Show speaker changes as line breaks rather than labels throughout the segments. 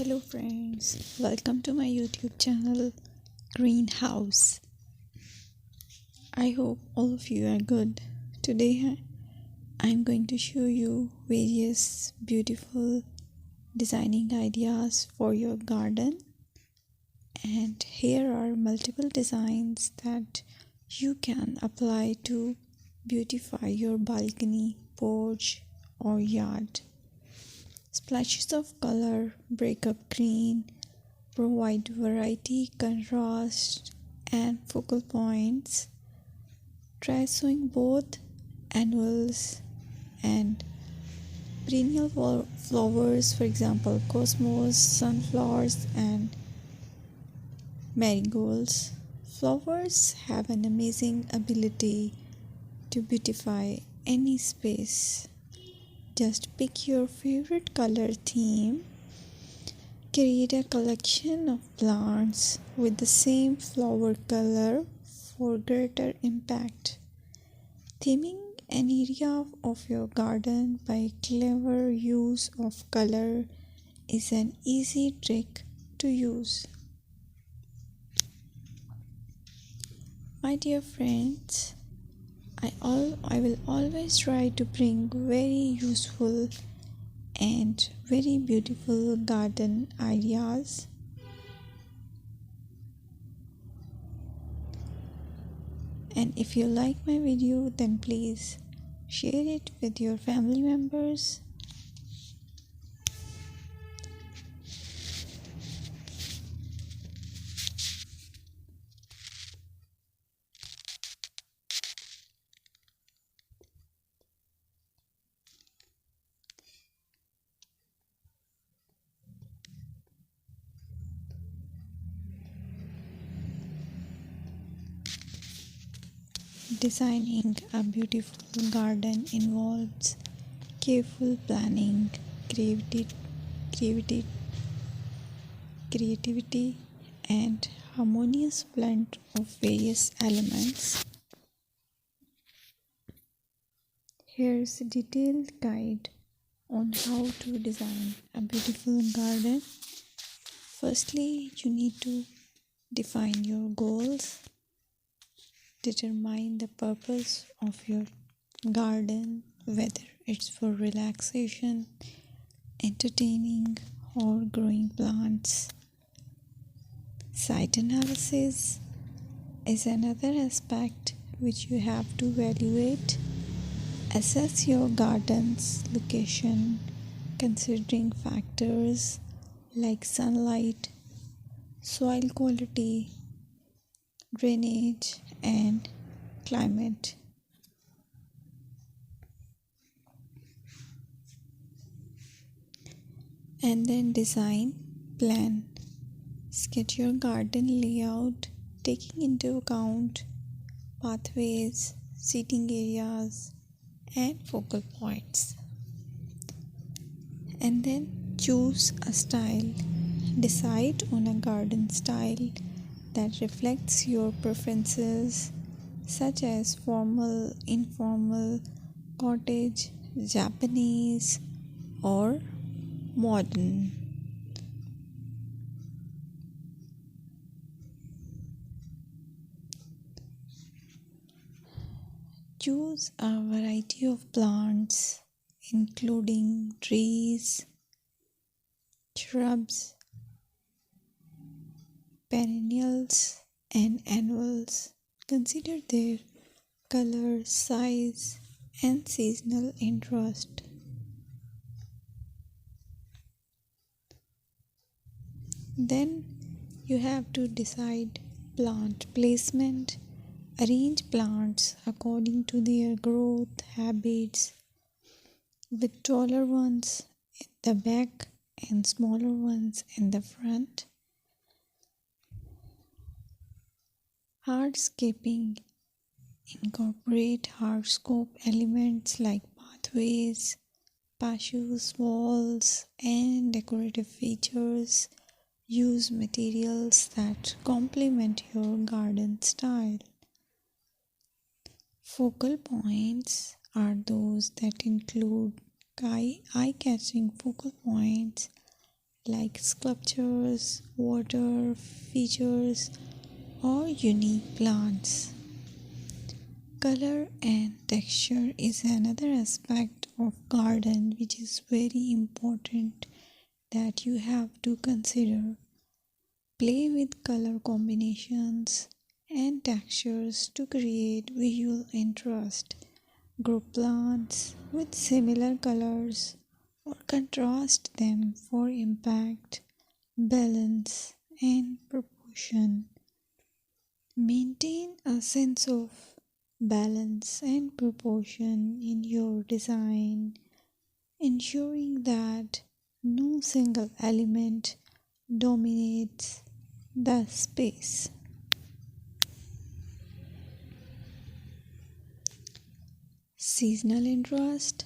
Hello friends, welcome to my YouTube channel Greenhouse. I hope all of you are good. Today I'm going to show you various beautiful designing ideas for your garden, and here are multiple designs that you can apply to beautify your balcony, porch or yard. Splashes of color break up green, provide variety, contrast, and focal points. Try sowing both annuals and perennial flowers, for example, cosmos, sunflowers, and marigolds. Flowers have an amazing ability to beautify any space. Just pick your favorite color theme. Create a collection of plants with the same flower color for greater impact. Theming an area of your garden by clever use of color is an easy trick to use. My dear friends, I will always try to bring very useful and very beautiful garden ideas. And if you like my video, then please share it with your family members. Designing a beautiful garden involves careful planning, creativity, creativity, and harmonious blend of various elements. Here's a detailed guide on how to design a beautiful garden. Firstly, you need to define your goals. Determine the purpose of your garden, whether it's for relaxation, entertaining, or growing plants. Site analysis is another aspect which you have to evaluate. Assess your garden's location, considering factors like sunlight, soil quality, drainage, and climate. And then design plan. Sketch your garden layout, taking into account pathways, seating areas, and focal points. And then choose a style. Decide on a garden style that reflects your preferences, such as formal, informal, cottage, Japanese, or modern. Choose a variety of plants, including trees, shrubs, perennials, and annuals. Consider their color, size, and seasonal interest. Then you have to decide plant placement. Arrange plants according to their growth habits, with taller ones in the back and smaller ones in the front. Hardscaping. Incorporate hardscape elements like pathways, patios, walls, and decorative features. Use materials that complement your garden style. Focal points are those that include eye-catching focal points like sculptures, water features, or unique plants. Color and texture is another aspect of garden which is very important that you have to consider. Play with color combinations and textures to create visual interest. Group plants with similar colors or contrast them for impact, balance, and proportion. Maintain a sense of balance and proportion in your design, ensuring that no single element dominates the space. Seasonal interest.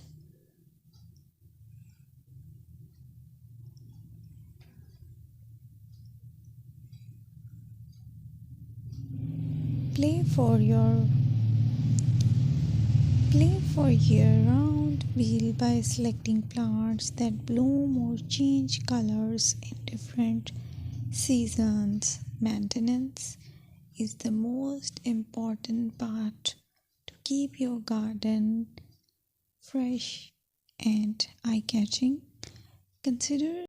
Play for your Play for year-round wheel by selecting plants that bloom or change colors in different seasons. Maintenance is the most important part to keep your garden fresh and eye-catching. Consider